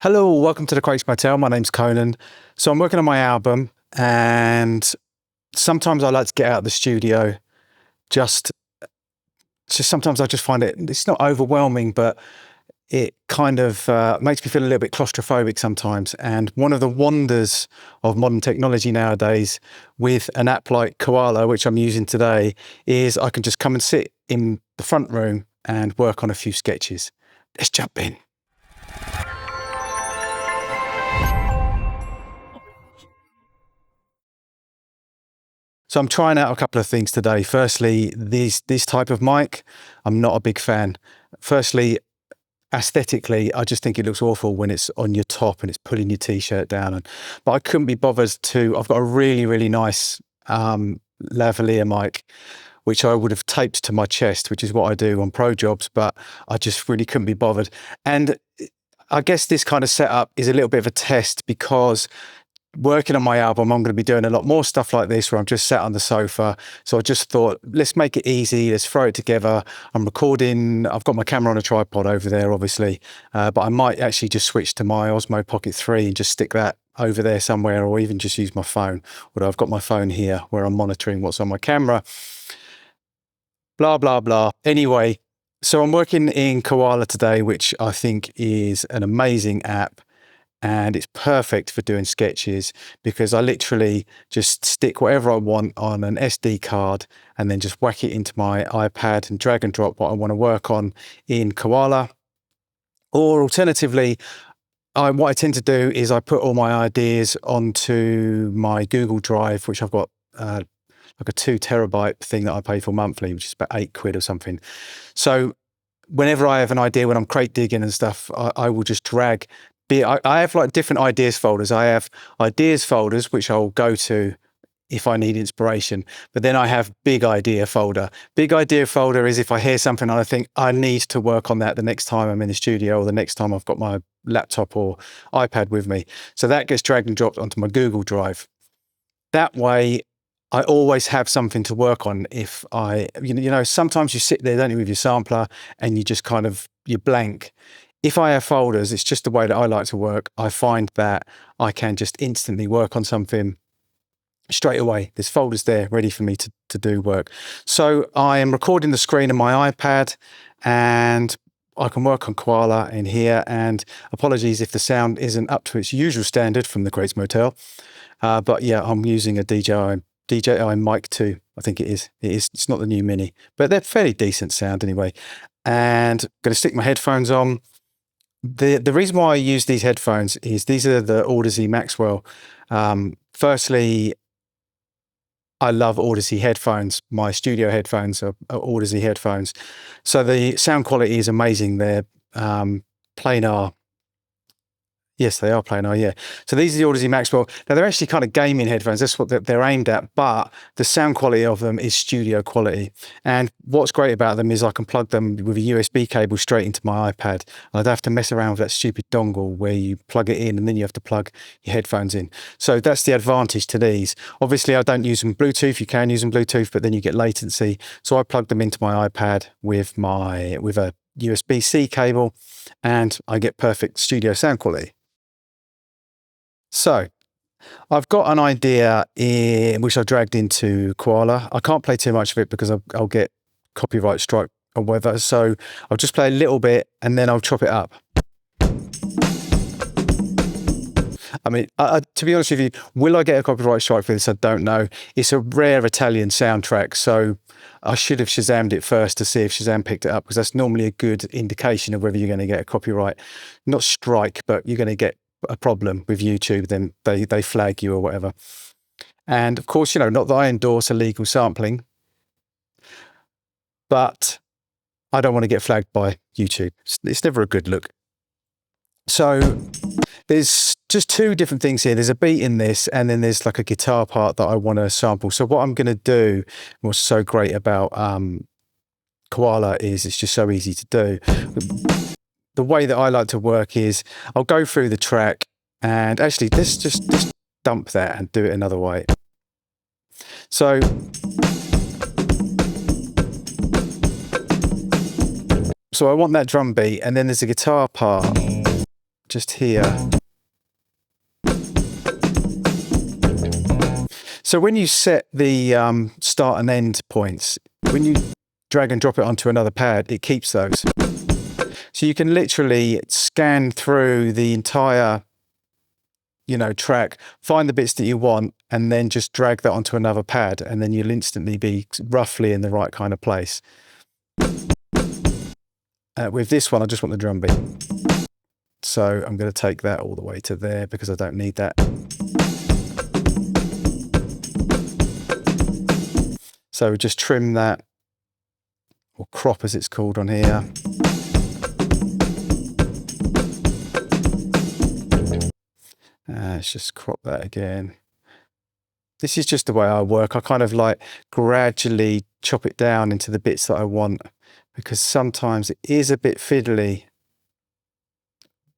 Hello, welcome to the Quakes Motel. My name's Conan. So I'm working on my album, and sometimes I like to get out of the studio. Just sometimes I just find it's not overwhelming, but it kind of makes me feel a little bit claustrophobic sometimes. And one of the wonders of modern technology nowadays with an app like Koala, which I'm using today, is I can just come and sit in the front room and work on a few sketches. Let's jump in. So I'm trying out a couple of things today. Firstly, this type of mic, I'm not a big fan. Firstly, aesthetically, I just think it looks awful when it's on your top and it's pulling your t-shirt down. But I couldn't be bothered to, I've got a really, really nice lavalier mic, which I would have taped to my chest, which is what I do on pro jobs, but I just really couldn't be bothered. And I guess this kind of setup is a little bit of a test because working on my album, I'm going to be doing a lot more stuff like this where I'm just sat on the sofa. So I just thought, let's make it easy. Let's throw it together. I'm recording. I've got my camera on a tripod over there, obviously, but I might actually just switch to my Osmo Pocket 3 and just stick that over there somewhere, or even just use my phone. Although I've got my phone here where I'm monitoring what's on my camera. Blah, blah, blah. Anyway, so I'm working in Koala today, which I think is an amazing app. And it's perfect for doing sketches because I literally just stick whatever I want on an SD card and then just whack it into my iPad and drag and drop what I want to work on in Koala. Or alternatively, what I tend to do is I put all my ideas onto my Google Drive, which I've got like a 2 terabyte thing that I pay for monthly, which is about £8 or something. So whenever I have an idea, when I'm crate digging and stuff, I will just drag. I have like different ideas folders. I have ideas folders, which I'll go to if I need inspiration. But then I have big idea folder. Big idea folder is if I hear something and I think I need to work on that the next time I'm in the studio or the next time I've got my laptop or iPad with me. So that gets dragged and dropped onto my Google Drive. That way, I always have something to work on. If sometimes you sit there, don't you, with your sampler and you just you're blank. If I have folders, it's just the way that I like to work. I find that I can just instantly work on something straight away. There's folders there ready for me to do work. So I am recording the screen on my iPad and I can work on Koala in here. And apologies if the sound isn't up to its usual standard from the Quakes Motel. But yeah, I'm using a DJI Mic 2. I think it is. It's not the new Mini, but they're fairly decent sound anyway. And I'm going to stick my headphones on. The reason why I use these headphones is these are the Audeze Maxwell. Firstly, I love Audeze headphones. My studio headphones are Audeze headphones. So the sound quality is amazing. They're planar. Yes, they are planar, yeah. So these are the Audeze Maxwell. Now, they're actually kind of gaming headphones. That's what they're aimed at, but the sound quality of them is studio quality. And what's great about them is I can plug them with a USB cable straight into my iPad. I don't have to mess around with that stupid dongle where you plug it in and then you have to plug your headphones in. So that's the advantage to these. Obviously, I don't use them Bluetooth. You can use them Bluetooth, but then you get latency. So I plug them into my iPad with a USB-C cable and I get perfect studio sound quality. So I've got an idea which I dragged into Koala. I can't play too much of it because I'll get copyright strike or whatever. So I'll just play a little bit and then I'll chop it up. I mean, to be honest with you, will I get a copyright strike for this? I don't know. It's a rare Italian soundtrack, so I should have Shazammed it first to see if Shazam picked it up, because that's normally a good indication of whether you're going to get a copyright, not strike, but you're going to get a problem with YouTube, then they flag you or whatever. And of course, not that I endorse illegal sampling, but I don't want to get flagged by YouTube. It's never a good look. So there's just 2 different things here. There's a beat in this, and then there's like a guitar part that I want to sample. So what I'm going to do, what's so great about Koala is it's just so easy to do. The way that I like to work is I'll go through the track and actually let's just dump that and do it another way. So I want that drum beat, and then there's a guitar part just here. So when you set the start and end points, when you drag and drop it onto another pad, it keeps those. So you can literally scan through the entire, you know, track, find the bits that you want, and then just drag that onto another pad, and then you'll instantly be roughly in the right kind of place. With this one, I just want the drum beat. So I'm going to take that all the way to there because I don't need that. So just trim that, or crop as it's called on here. Let's just crop that again. This is just the way I work. I kind of like gradually chop it down into the bits that I want, because sometimes it is a bit fiddly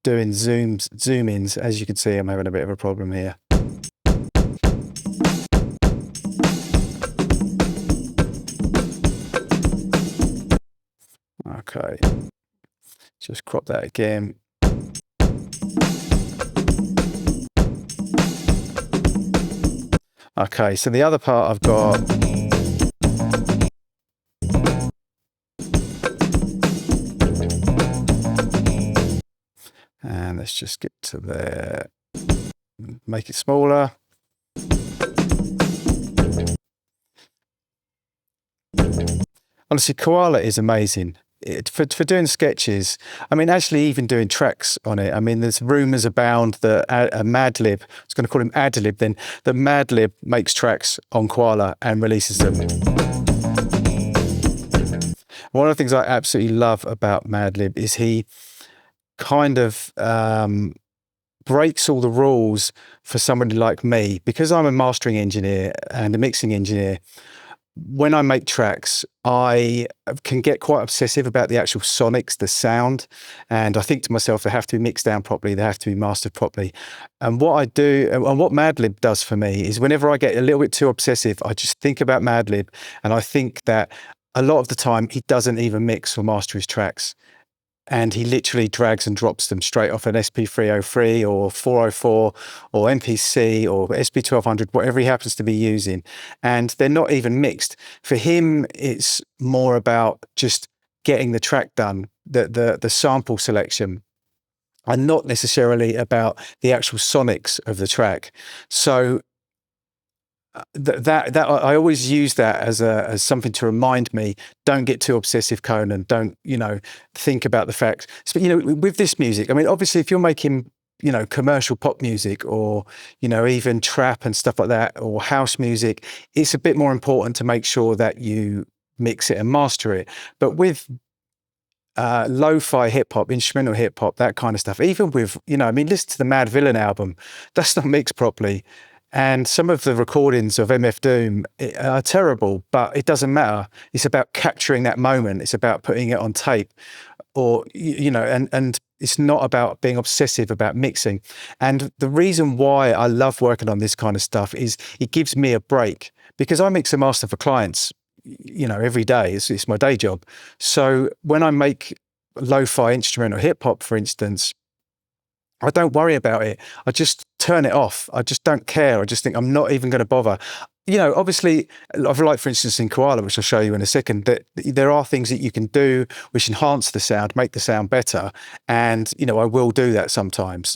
doing zoom-ins. As you can see, I'm having a bit of a problem here. Okay, just crop that again. Okay, so the other part I've got, and let's just get to there, make it smaller. Honestly, Koala is amazing. For doing sketches, I mean, actually even doing tracks on it. I mean, there's rumours abound that Madlib, I was going to call him Adlib then, that Madlib makes tracks on Koala and releases them. One of the things I absolutely love about Madlib is he kind of breaks all the rules for somebody like me. Because I'm a mastering engineer and a mixing engineer, when I make tracks, I can get quite obsessive about the actual sonics, the sound, and I think to myself, they have to be mixed down properly, they have to be mastered properly. And what I do, and what Madlib does for me, is whenever I get a little bit too obsessive, I just think about Madlib, and I think that a lot of the time he doesn't even mix or master his tracks. And he literally drags and drops them straight off an SP303 or 404 or MPC or SP1200, whatever he happens to be using. And they're not even mixed. For him, it's more about just getting the track done, the sample selection, and not necessarily about the actual sonics of the track. So that I always use that as something to remind me, don't get too obsessive, Conan. Don't, you know, think about the fact. But, you know, with this music, I mean, obviously if you're making, you know, commercial pop music or, you know, even trap and stuff like that, or house music, it's a bit more important to make sure that you mix it and master it. But with lo-fi hip-hop, instrumental hip-hop, that kind of stuff, even with, you know, I mean, listen to the Mad Villain album, that's not mixed properly. And some of the recordings of MF Doom are terrible, but it doesn't matter. It's about capturing that moment. It's about putting it on tape, or, you know, and it's not about being obsessive about mixing. And the reason why I love working on this kind of stuff is it gives me a break, because I mix and master for clients, you know, every day. It's my day job. So when I make lo-fi instrumental hip hop, for instance, I don't worry about it. I just turn it off. I just don't care. I just think I'm not even going to bother. You know, obviously, like for instance in Koala, which I'll show you in a second, that there are things that you can do which enhance the sound, make the sound better. And, you know, I will do that sometimes.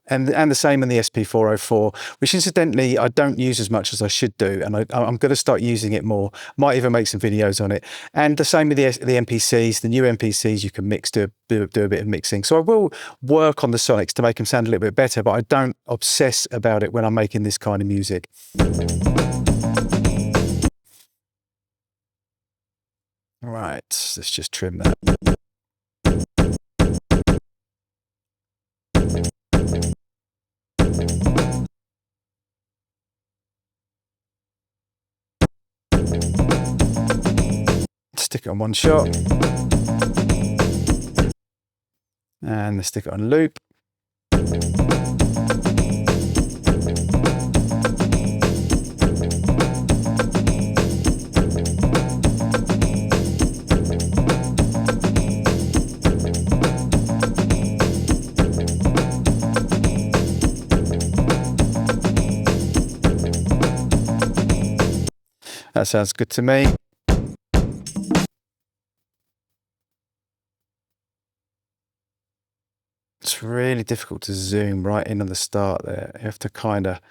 And the same in the SP404, which incidentally, I don't use as much as I should do. And I'm going to start using it more. Might even make some videos on it. And the same with the MPCs, the new MPCs, you can mix, do a bit of mixing. So I will work on the sonics to make them sound a little bit better, but I don't obsess about it when I'm making this kind of music. All right, let's just trim that. Stick it on one shot, and let's stick it on loop. That sounds good to me. It's really difficult to zoom right in on the start there. You have to kind of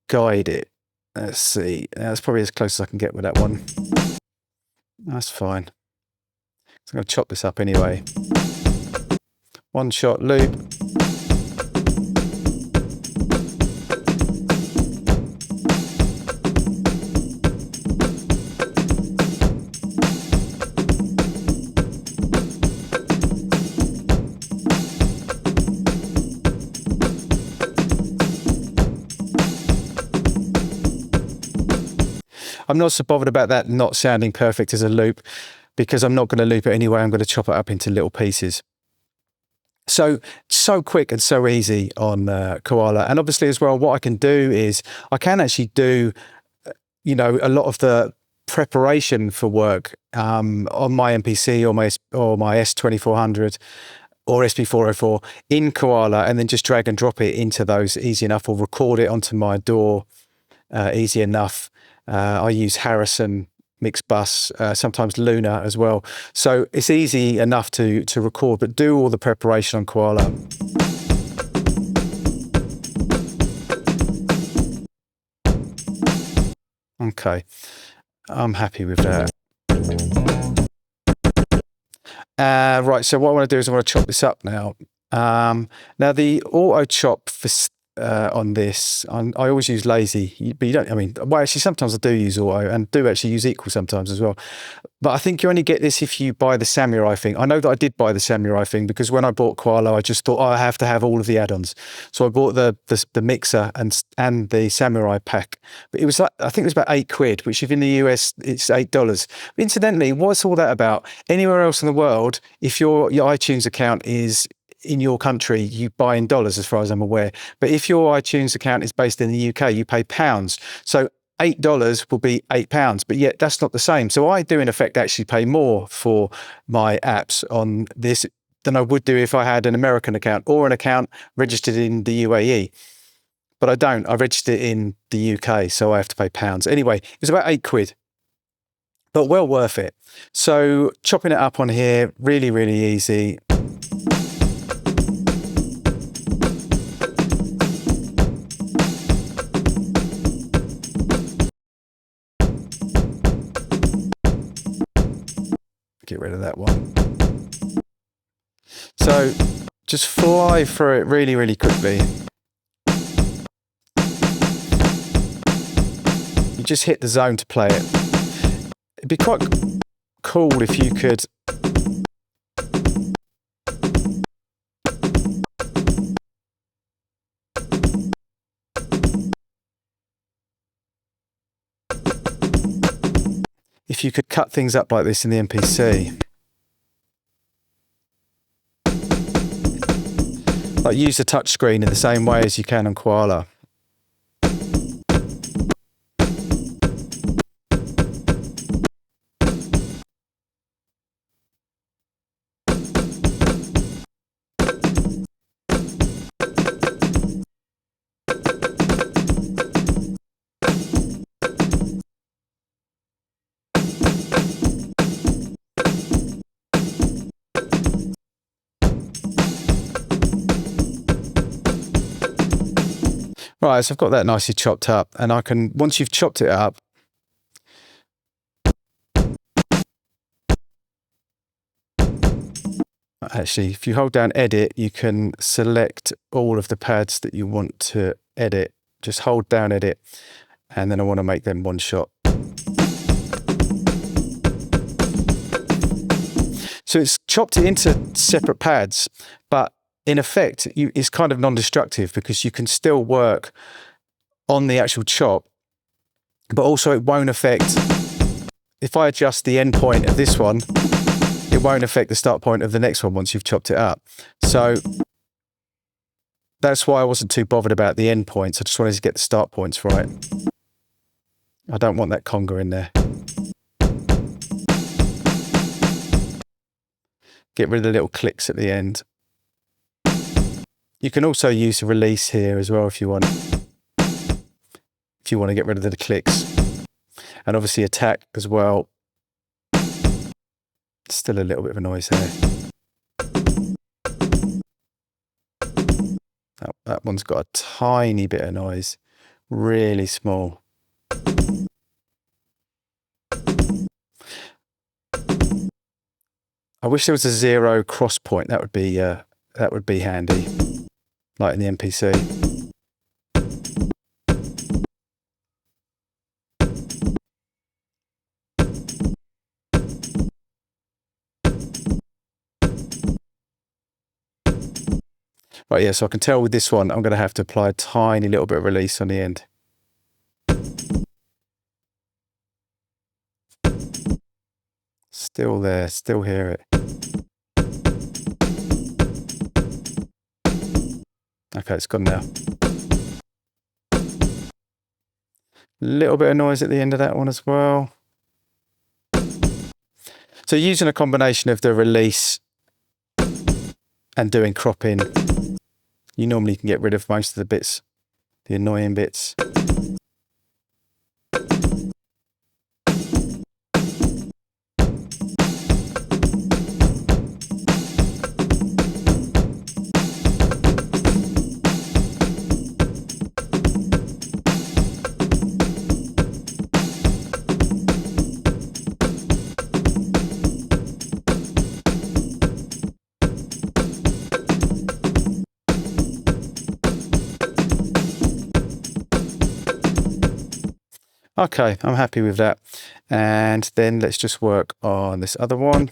guide it. Let's see. That's probably as close as I can get with that one. That's fine. So I'm going to chop this up anyway. One shot loop. I'm not so bothered about that not sounding perfect as a loop, because I'm not going to loop it anyway. I'm going to chop it up into little pieces. So quick and so easy on Koala. And obviously as well, what I can do is I can actually do, you know, a lot of the preparation for work on my MPC or my S2400 or SP404 in Koala, and then just drag and drop it into those easy enough, or record it onto my DAW easy enough. I use Harrison Mix Bus, sometimes Luna as well. So it's easy enough to record, but do all the preparation on Koala. Okay, I'm happy with that. Right, so what I want to do is I want to chop this up now. Now the auto chop for on this, I always use lazy, but you don't, I mean, well, actually sometimes I do use auto, and do actually use equal sometimes as well. But I think you only get this if you buy the Samurai thing. I know that I did buy the Samurai thing, because when I bought Koala, I just thought, oh, I have to have all of the add-ons. So I bought the mixer and the Samurai pack. But it was like, I think it was about £8, which if in the US, it's $8. But incidentally, what's all that about? Anywhere else in the world, if your iTunes account is in your country, you buy in dollars, as far as I'm aware. But if your iTunes account is based in the UK, you pay pounds. So $8 will be £8, but yet that's not the same. So I do in effect actually pay more for my apps on this than I would do if I had an American account or an account registered in the UAE. But I don't. I registered it in the UK, so I have to pay pounds. Anyway, it was about £8, but well worth it. So chopping it up on here, really, really easy. Get rid of that one. So just fly through it really, really quickly. You just hit the zone to play it. It'd be quite cool if you could cut things up like this in the MPC. Like use the touchscreen in the same way as you can on Koala. Right, so I've got that nicely chopped up, and I can, once you've chopped it up, actually, if you hold down edit, you can select all of the pads that you want to edit. Just hold down edit, and then I want to make them one shot. So it's chopped it into separate pads, but in effect, it's kind of non-destructive, because you can still work on the actual chop, but also it won't affect, if I adjust the end point of this one, it won't affect the start point of the next one once you've chopped it up. So that's why I wasn't too bothered about the end points. I just wanted to get the start points right. I don't want that conga in there. Get rid of the little clicks at the end. You can also use the release here as well if you want. If you want to get rid of the clicks. And obviously attack as well. Still a little bit of a noise there. That one's got a tiny bit of noise, really small. I wish there was a 0 cross point. That would be handy, like in the MPC. Right, yeah, so I can tell with this one, I'm going to have to apply a tiny little bit of release on the end. Still there, still hear it. Okay, it's gone now. Little bit of noise at the end of that one as well. So using a combination of the release and doing cropping, you normally can get rid of most of the bits, the annoying bits. Okay, I'm happy with that. And then let's just work on this other one.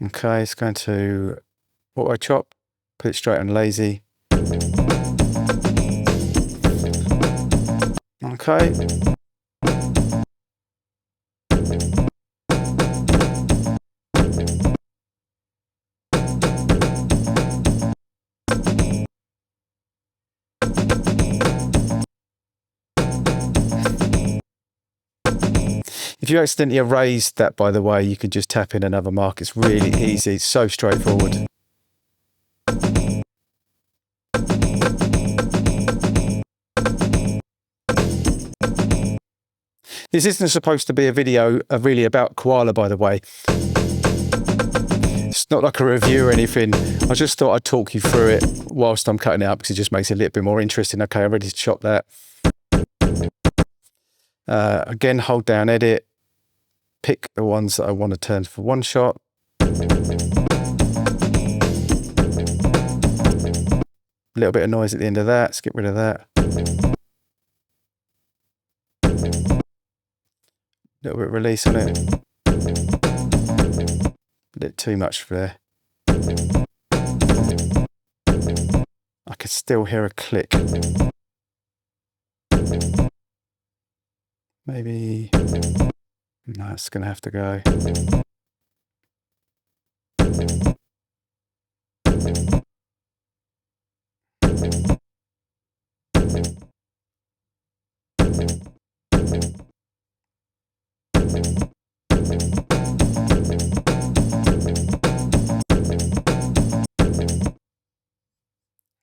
Okay, it's going to auto chop, put it straight on lazy. Okay. If you accidentally erased that, by the way, you can just tap in another mark. It's really easy. It's so straightforward. This isn't supposed to be a video really about Koala, by the way. It's not like a review or anything. I just thought I'd talk you through it whilst I'm cutting it up because it just makes it a little bit more interesting. Okay, I'm ready to chop that. Again, hold down edit. Pick the ones that I want to turn for one shot. A little bit of noise at the end of that. Let's get rid of that. A little bit of release on it. A bit too much for there. I can still hear a click. Maybe... No, it's going to have to go.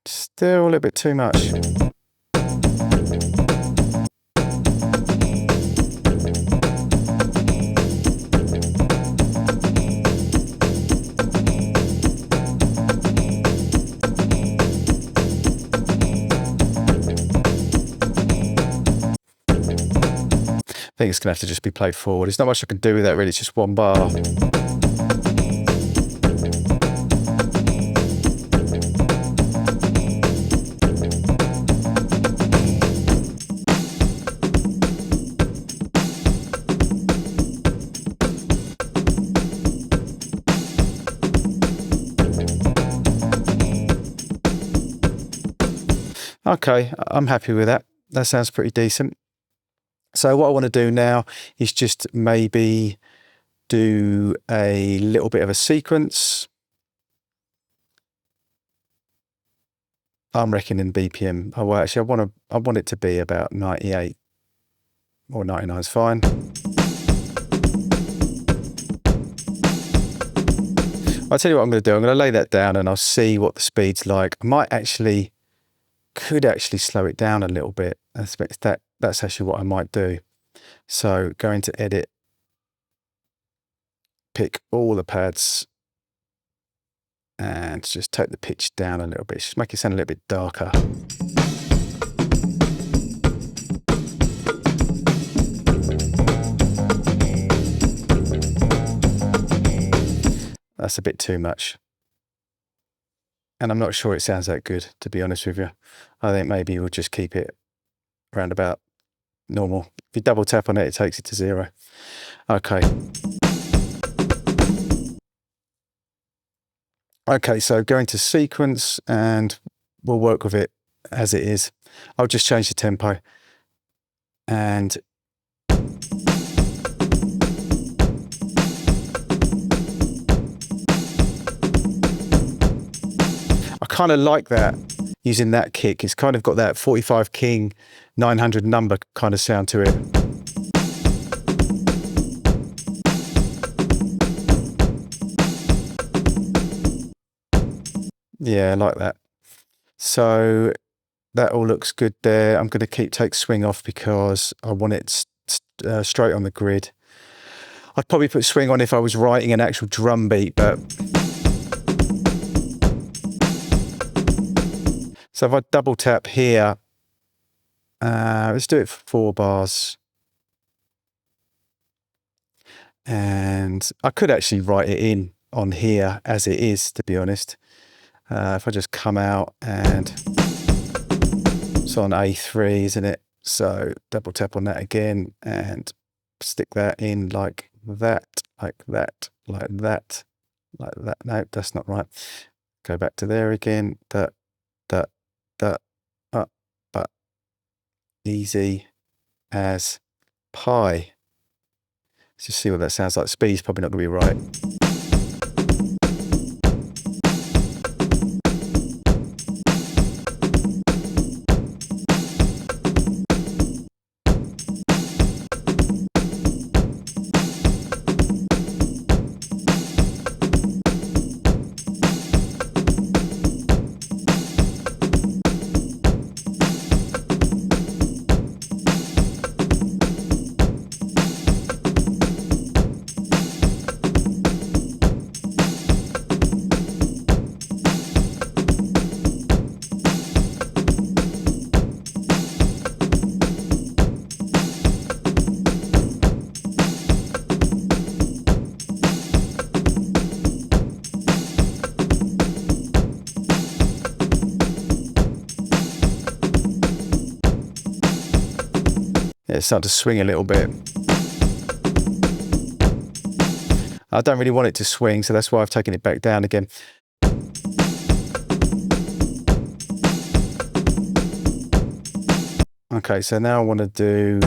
Still a little bit too much. I think it's going to have to just be played forward. There's not much I can do with that really, it's just one bar. Okay, I'm happy with that. That sounds pretty decent. So what I want to do now is just maybe do a little bit of a sequence. I'm reckoning BPM. Oh, well, actually, I want it to be about 98 or 99 is fine. I'll tell you what I'm going to do. I'm going to lay that down and I'll see what the speed's like. I could actually slow it down a little bit. That's actually what I might do. So go into edit, pick all the pads and just take the pitch down a little bit. Just make it sound a little bit darker. That's a bit too much. And I'm not sure it sounds that good, to be honest with you. I think maybe we'll just keep it around about normal. If you double tap on it, it takes it to 0. Okay. Okay, so go into sequence and we'll work with it as it is. I'll just change the tempo. And I kind of like that, using that kick. It's kind of got that 45 King 900 number kind of sound to it. Yeah, I like that. So that all looks good there. I'm going to take swing off because I want it straight on the grid. I'd probably put swing on if I was writing an actual drum beat, but so if I double tap here, let's do it for 4 bars. And I could actually write it in on here as it is, to be honest. If I just come out, and it's on A3, isn't it? So double tap on that again and stick that in like that, like that, like that, like that. No, that's not right. Go back to there again. But easy as pie. Let's just see what that sounds like. Speed's probably not going to be right. It's starting to swing a little bit. I don't really want it to swing, so that's why I've taken it back down again. Okay, so now I want to do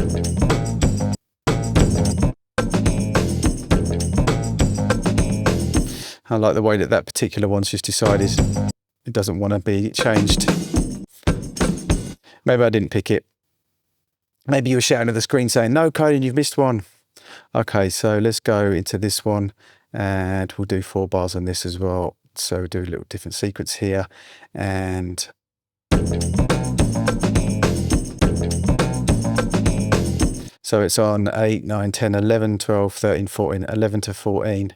I like the way that that particular one's just decided it doesn't want to be changed. Maybe I didn't pick it. Maybe you were shouting at the screen saying, no, Coden, you've missed one. Okay, so let's go into this one and we'll do 4 bars on this as well. So we'll do a little different sequence here. And so it's on 8, 9, 10, 11, 12, 13, 14, 11 to 14.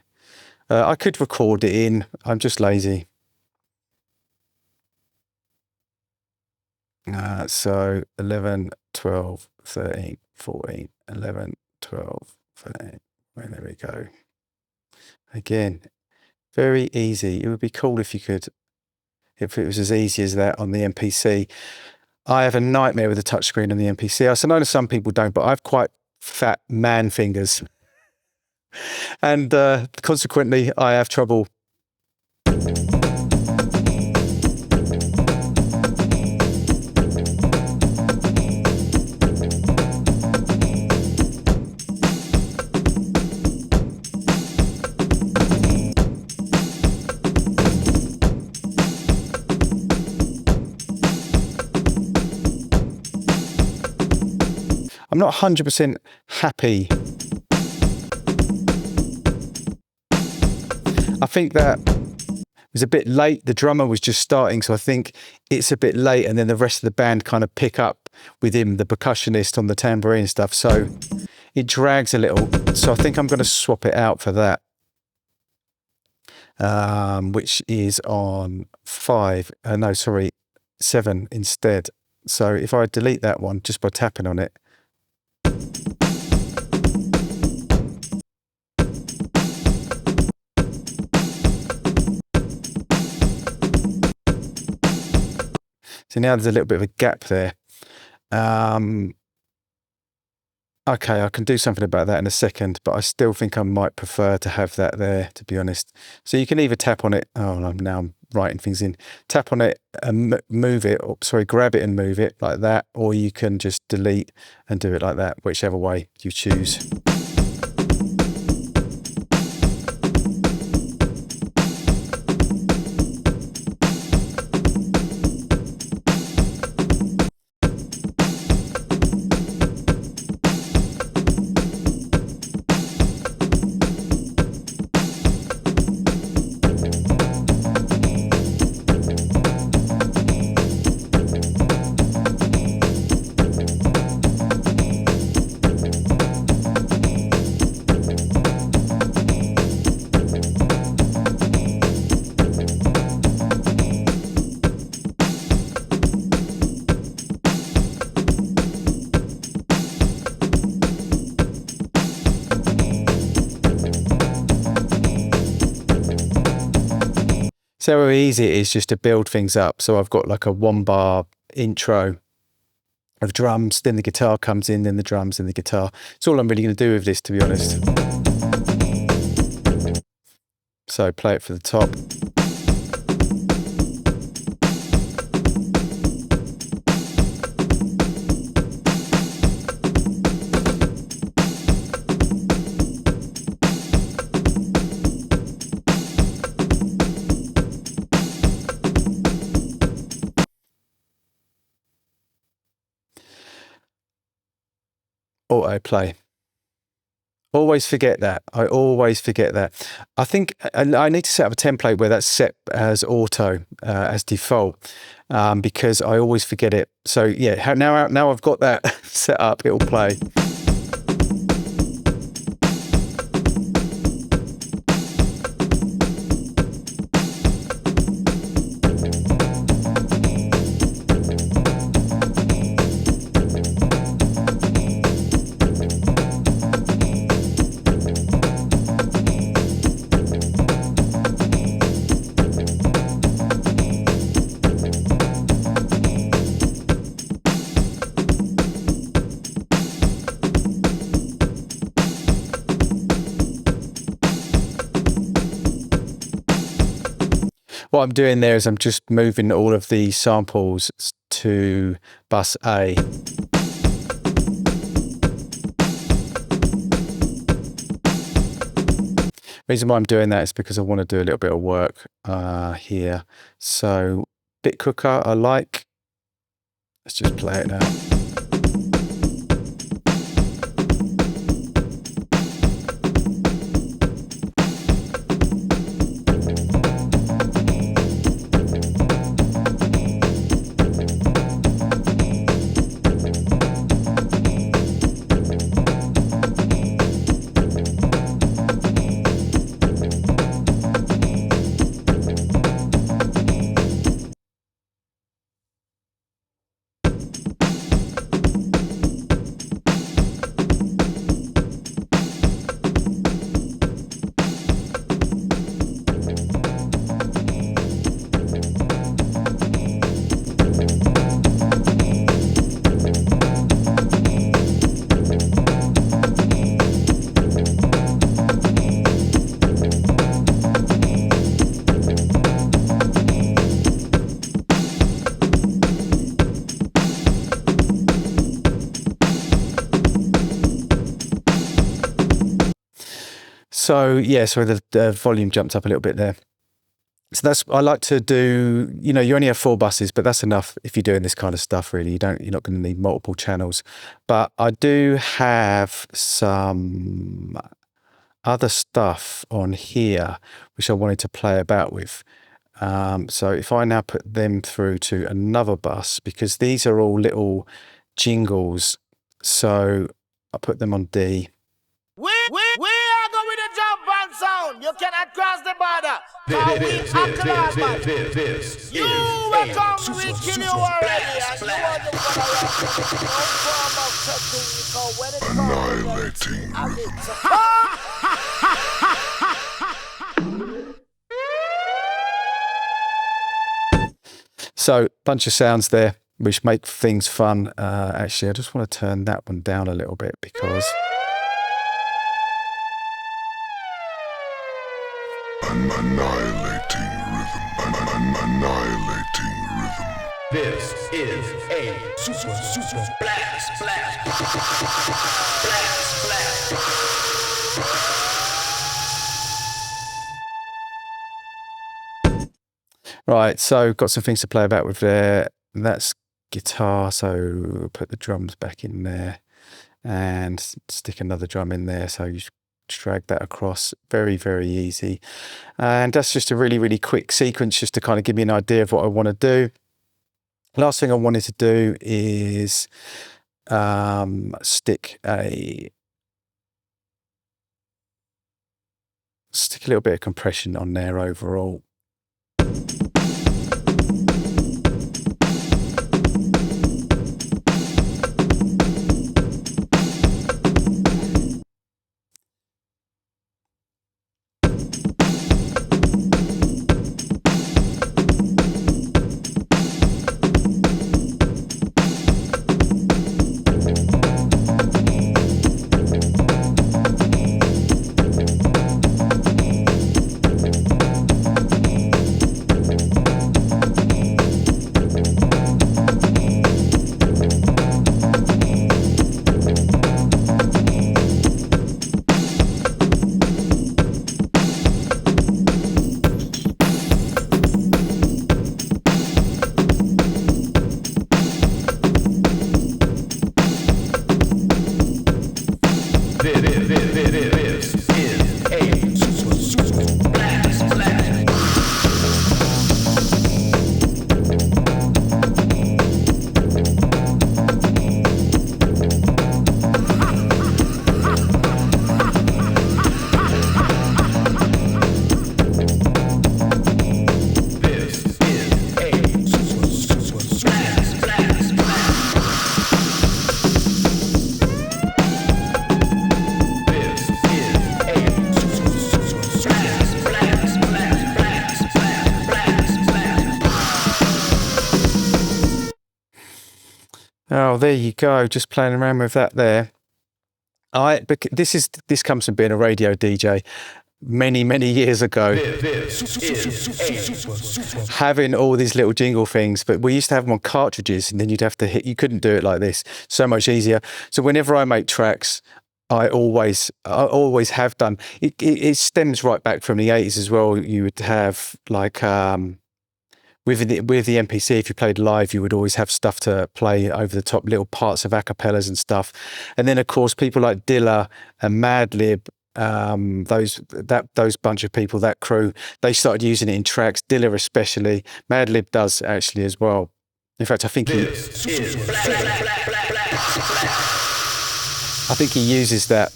I could record it in. I'm just lazy. So 11, 12, 13, 14, 11, 12, 13. Well, there we go. Again, very easy. It would be cool if it was as easy as that on the MPC. I have a nightmare with the touchscreen on the MPC. I know some people don't, but I have quite fat man fingers. And consequently, I have trouble. I'm not 100% happy. I think that was a bit late. The drummer was just starting, so I think it's a bit late, and then the rest of the band kind of pick up with him, the percussionist on the tambourine stuff, so it drags a little. So I think I'm going to swap it out for that, which is on 7 instead. So if I delete that one just by tapping on it, so now there's a little bit of a gap there. Okay, I can do something about that in a second, but I still think I might prefer to have that there, to be honest. So you can either tap on it. Oh, now I'm writing things in. Tap on it and move it, or sorry, grab it and move it like that, or you can just delete and do it like that, whichever way you choose. So how easy it is just to build things up. So I've got like a 1-bar intro of drums, then the guitar comes in, then the drums, and the guitar. It's all I'm really going to do with this, to be honest. So play it for the top. Autoplay. Always forget that. I always forget that. I think I need to set up a template where that's set as auto, as default, because I always forget it. So yeah, now I've got that set up, it'll play. What I'm doing there is I'm just moving all of the samples to bus A. Reason why I'm doing that is because I want to do a little bit of work here. So bit cooker I like. Let's just play it now. So yeah, so the volume jumped up a little bit there. So I like to do, you only have 4 buses, but that's enough if you're doing this kind of stuff, really. You're not going to need multiple channels. But I do have some other stuff on here, which I wanted to play about with. So if I now put them through to another bus, because these are all little jingles, so I put them on D. We are going to jump on sound. You cannot cross the border. You will come, we kill you already. And you are the annihilating rhythm. So, bunch of sounds there, which make things fun. Actually, I just want to turn that one down a little bit because... Annihilating rhythm. Annihilating rhythm. This is a super blast. Right, so got some things to play about with there. That's guitar, so put the drums back in there and stick another drum in there. So you drag that across, very, very easy. And that's just a really, really quick sequence just to kind of give me an idea of what I want to do. Last thing I wanted to do is stick a little bit of compression on there overall. Oh, there you go. Just playing around with that there. This comes from being a radio DJ many, many years ago. Having all these little jingle things, but we used to have them on cartridges, and then you'd have to hit. You couldn't do it like this. So much easier. So whenever I make tracks, I always have done. It stems right back from the 80s as well. You would have like. With the MPC, if you played live, you would always have stuff to play over the top, little parts of acapellas and stuff. And then, of course, people like Dilla and Madlib, those bunch of people, that crew, they started using it in tracks. Dilla especially, Madlib does actually as well. In fact, I think he uses that.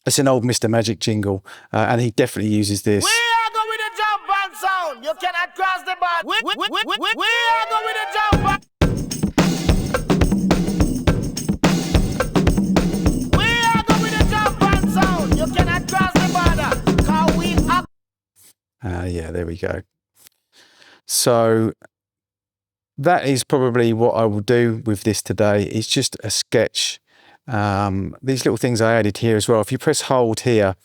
It's an old Mr. Magic jingle, and he definitely uses this. You cannot cross the bar. We are going to jump on. We are going to jump on sound. You cannot cross the border. Cause we are. Yeah, there we go. So that is probably what I will do with this today. It's just a sketch. These little things I added here as well. If you press hold here,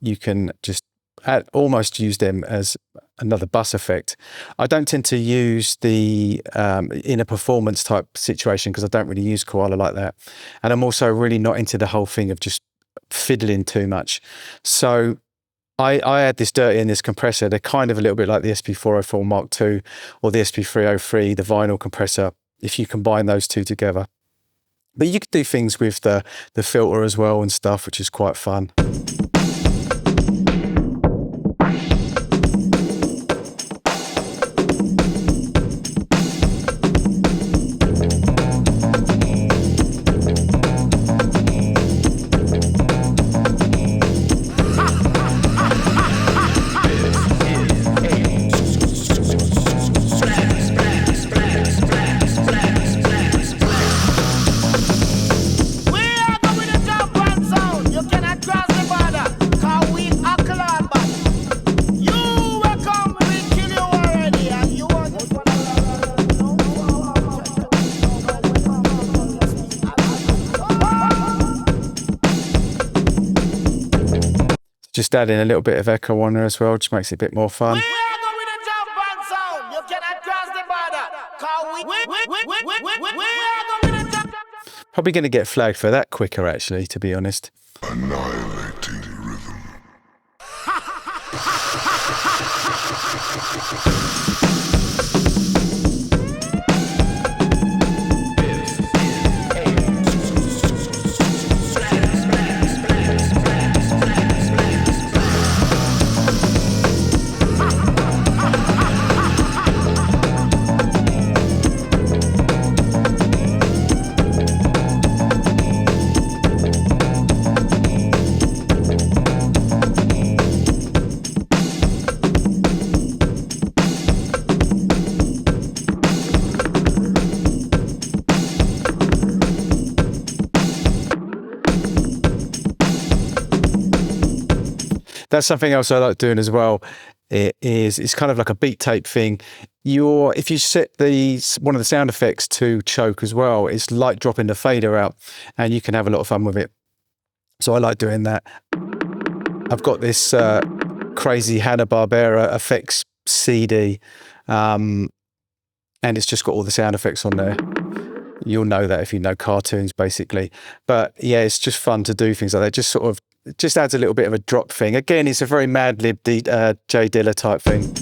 you can just almost use them as another bus effect. I don't tend to use the in a performance type situation because I don't really use Koala like that. And I'm also really not into the whole thing of just fiddling too much. So I add this dirty and this compressor. They're kind of a little bit like the SP404 Mark II or the SP303, the vinyl compressor, if you combine those two together. But you could do things with the filter as well and stuff, which is quite fun. Just add in a little bit of echo on there as well, just makes it a bit more fun. We are going to jump and sound. You cannot cross the border. 'Cause we are going to jump. Probably going to get flagged for that quicker, actually, to be honest. Annihilating rhythm. That's something else I like doing as well. It's kind of like a beat tape thing. If you set one of the sound effects to choke as well, it's like dropping the fader out, and you can have a lot of fun with it. So I like doing that. I've got this crazy Hanna-Barbera effects CD, and it's just got all the sound effects on there. You'll know that if you know cartoons, basically. But yeah, it's just fun to do things like that. Just adds a little bit of a drop thing. Again, it's a very Mad Lib J Dilla type thing.